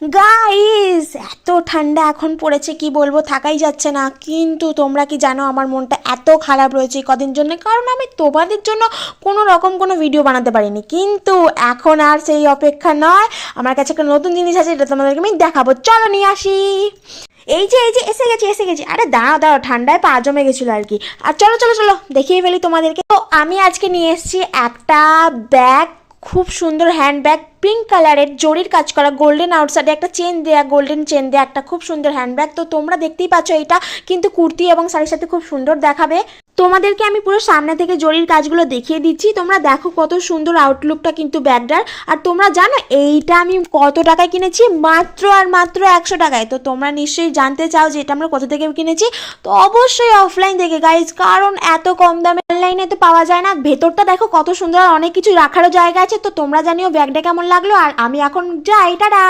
Guys এত ঠান্ডা এখন পড়েছে কি বলবো, থাকাই যাচ্ছে না। কিন্তু তোমরা কি জানো আমার মনটা এত খারাপ রয়েছে কদিন জন্য, কারণ আমি তোমাদের জন্য কোনো রকম কোনো ভিডিও বানাতে পারিনি। কিন্তু এখন আর সেই অপেক্ষা নয়, আমার কাছে একটা নতুন জিনিস আছে, এটা তোমাদেরকে আমি দেখাবো। চলো নিয়ে আসি। এই যে এসে গেছি। আরে দাঁড়াও ঠান্ডায় পা জমে গেছিলো আর কি। আর চলো চলো চলো দেখিয়ে ফেলি তোমাদেরকে। তো আমি আজকে নিয়ে এসেছি একটা ব্যাগ, খুব সুন্দর হ্যান্ড ব্যাগ, পিঙ্ক কালারের জরির কাজ করা, গোল্ডেন আউটসাইডে একটা চেন দেয়া, গোল্ডেন চেন দেয়া একটা খুব সুন্দর হ্যান্ডব্যাগ। তো তোমরা দেখতেই পাচ্ছ, এটা কিন্তু কুর্তি এবং শাড়ির সাথে খুব সুন্দর দেখাবে। তোমাদেরকে আমি পুরো সামনে থেকে জরির কাজগুলো দেখিয়ে দিচ্ছি, তোমরা দেখো কত সুন্দর আউটলুকটা কিন্তু ব্যাগটার। আর তোমরা জানো এইটা আমি কত টাকায় কিনেছি? মাত্র আর মাত্র 100 টাকায়। তো তোমরা নিশ্চয়ই জানতে চাও যে এটা আমরা কোথা থেকে কিনেছি। তো অবশ্যই অফলাইন থেকে গাইজ, কারণ এত কম দামে অনলাইনে তো পাওয়া যায় না। ভেতরটা দেখো কত সুন্দর, অনেক কিছু রাখারও জায়গা আছে। তো তোমরা জানিও ব্যাগটা কেমন লাগলো। আর আমি এখন যাই, টাটা।